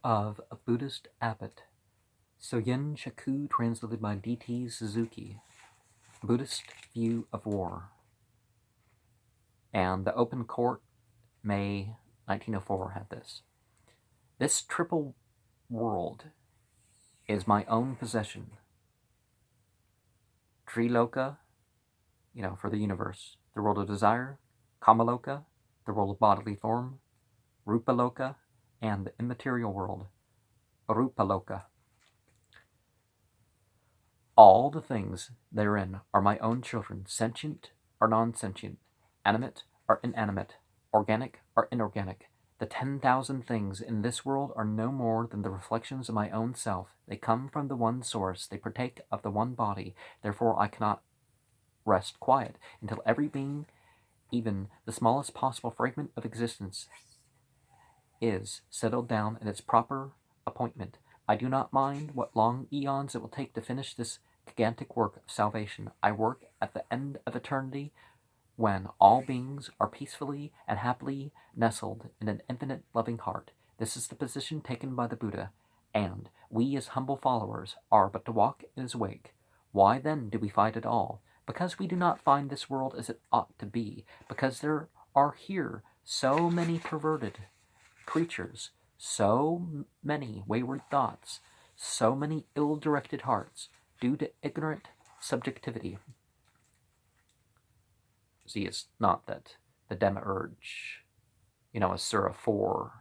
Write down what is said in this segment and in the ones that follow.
of a Buddhist Abbot. Soyen Shaku, translated by D.T. Suzuki. Buddhist View of War. And the Open Court, May 1904, had this. This triple world is my own possession. Triloka, for the universe. The world of desire. Kamaloka, the world of bodily form. Rupaloka, and the immaterial world. Arupaloka. All the things therein are my own children, sentient or non-sentient, animate or inanimate, organic or inorganic. The 10,000 things in this world are no more than the reflections of my own self. They come from the one source. They partake of the one body. Therefore, I cannot rest quiet until every being, even the smallest possible fragment of existence, is settled down in its proper appointment. I do not mind what long eons it will take to finish this gigantic work of salvation. I work at the end of eternity, when all beings are peacefully and happily nestled in an infinite loving heart. This is the position taken by the Buddha, and we as humble followers are but to walk in his wake. Why then do we fight at all? Because we do not find this world as it ought to be, because there are here so many perverted creatures, so many wayward thoughts, so many ill-directed hearts, due to ignorant subjectivity. See, it's not that the demiurge, as Surah 4,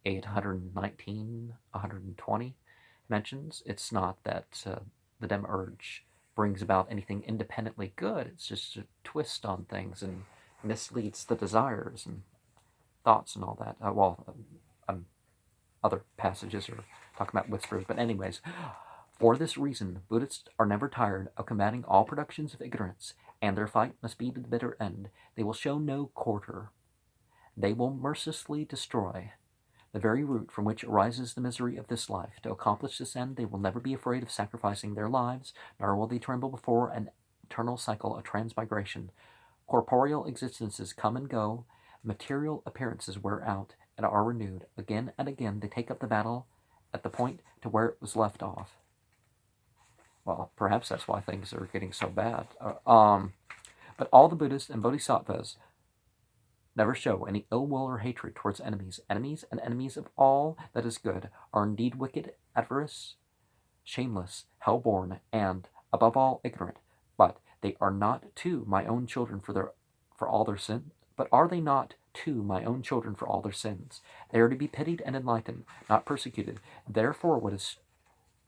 819, 120 mentions, it's not that the demiurge brings about anything independently good. It's just a twist on things and misleads the desires and thoughts and all that. Other passages are talking about whispers, but anyways, for this reason, Buddhists are never tired of combating all productions of ignorance, and their fight must be to the bitter end. They will show no quarter. They will mercilessly destroy the very root from which arises the misery of this life. To accomplish this end, they will never be afraid of sacrificing their lives, nor will they tremble before an eternal cycle of transmigration. Corporeal existences come and go, material appearances wear out and are renewed. Again and again they take up the battle at the point to where it was left off. Well, perhaps that's why things are getting so bad. But all the Buddhists and Bodhisattvas never show any ill will or hatred towards enemies. Enemies and enemies of all that is good are indeed wicked, adverse, shameless, hell-born, and, above all, ignorant. But they are not too my own children for all their sin. But are they not too my own children for all their sins? They are to be pitied and enlightened, not persecuted. Therefore, what is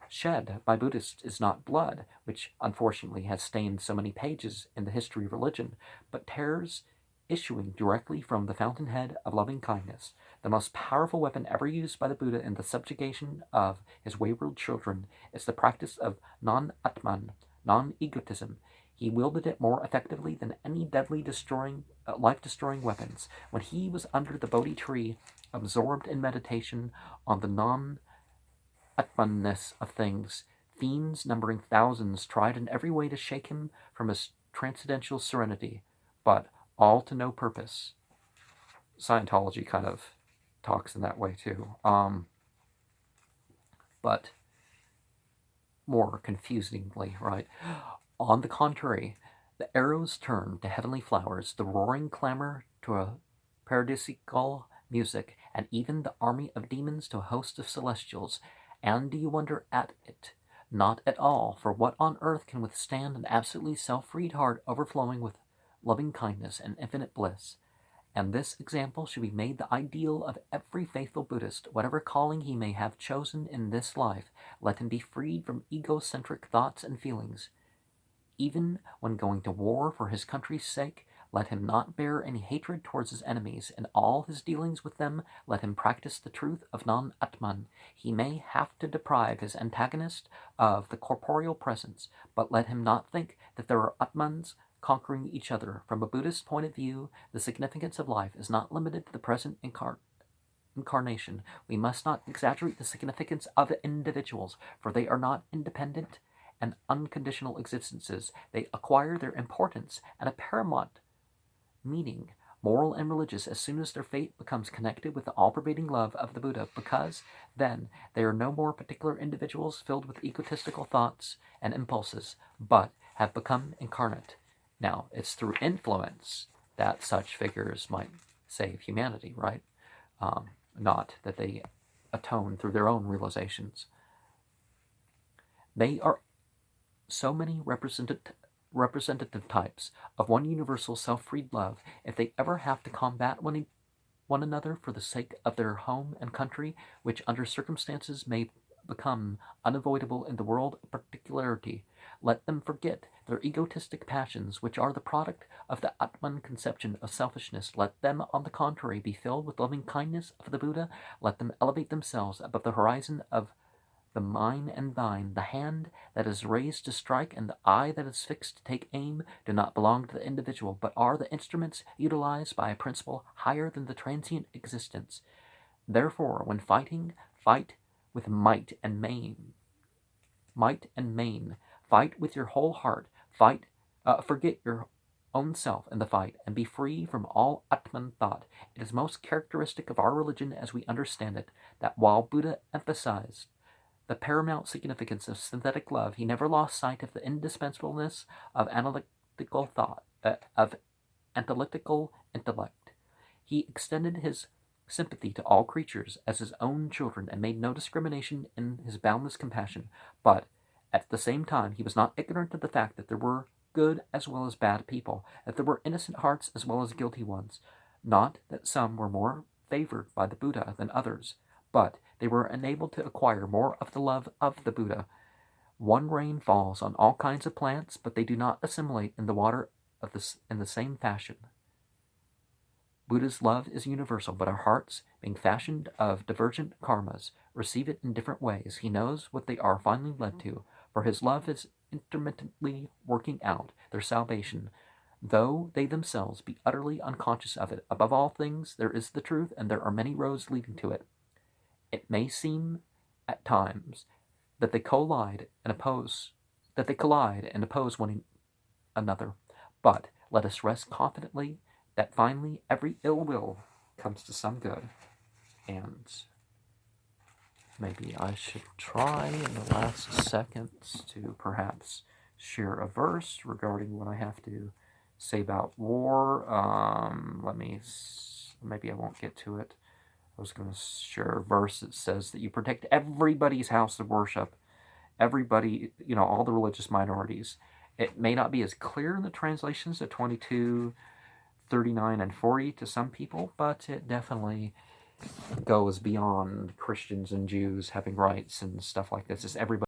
shed by Buddhists is not blood, which unfortunately has stained so many pages in the history of religion, but tears issuing directly from the fountainhead of loving kindness. The most powerful weapon ever used by the Buddha in the subjugation of his wayward children is the practice of non-atman, non-egotism. He wielded it more effectively than any deadly life-destroying weapons. When he was under the Bodhi tree, absorbed in meditation on the non-atmanness of things, fiends numbering thousands tried in every way to shake him from his transcendental serenity, but all to no purpose. Scientology kind of talks in that way too. But more confusingly, right? On the contrary, the arrows turn to heavenly flowers, the roaring clamor to a paradisical music, and even the army of demons to a host of celestials. And do you wonder at it? Not at all, for what on earth can withstand an absolutely self-freed heart overflowing with loving kindness and infinite bliss? And this example should be made the ideal of every faithful Buddhist. Whatever calling he may have chosen in this life, let him be freed from egocentric thoughts and feelings. Even when going to war for his country's sake, let him not bear any hatred towards his enemies. In all his dealings with them, let him practice the truth of non-atman. He may have to deprive his antagonist of the corporeal presence, but let him not think that there are atmans conquering each other. From a Buddhist point of view, the significance of life is not limited to the present incarnation. We must not exaggerate the significance of individuals, for they are not independent and unconditional existences. They acquire their importance and a paramount meaning moral and religious, as soon as their fate becomes connected with the all-pervading love of the Buddha, because then they are no more particular individuals filled with egotistical thoughts and impulses, but have become incarnate. Now, it's through influence that such figures might save humanity, right? Not that they atone through their own realizations. They are so many representative types of one universal self-freed love. If they ever have to combat one another for the sake of their home and country, which under circumstances may become unavoidable in the world of particularity, let them forget their egotistic passions, which are the product of the Atman conception of selfishness. Let them, on the contrary, be filled with loving kindness of the Buddha. Let them elevate themselves above the horizon of the mine and thine. The hand that is raised to strike and the eye that is fixed to take aim do not belong to the individual, but are the instruments utilized by a principle higher than the transient existence. Therefore, when fighting, fight with might and main. Might and main. Fight with your whole heart. Forget your own self in the fight, and be free from all Atman thought. It is most characteristic of our religion as we understand it, that while Buddha emphasized the paramount significance of synthetic love, he never lost sight of the indispensableness of analytical thought, of analytical intellect. He extended his sympathy to all creatures as his own children, and made no discrimination in his boundless compassion. But at the same time, he was not ignorant of the fact that there were good as well as bad people, that there were innocent hearts as well as guilty ones. Not that some were more favored by the Buddha than others, but they were enabled to acquire more of the love of the Buddha. One rain falls on all kinds of plants, but they do not assimilate in the water in the same fashion. Buddha's love is universal, but our hearts, being fashioned of divergent karmas, receive it in different ways. He knows what they are finally led to, for his love is intermittently working out their salvation, though they themselves be utterly unconscious of it. Above all things, there is the truth, and there are many roads leading to it. It may seem at times that they collide and oppose one another, but let us rest confidently that finally every ill will comes to some good. And maybe I should try in the last seconds to perhaps share a verse regarding what I have to say about war. Maybe I won't get to it. I was going to share a verse that says that you protect everybody's house of worship, everybody, all the religious minorities. It may not be as clear in the translations of 22, 39, and 40 to some people, but it definitely goes beyond Christians and Jews having rights and stuff like this. It's everybody.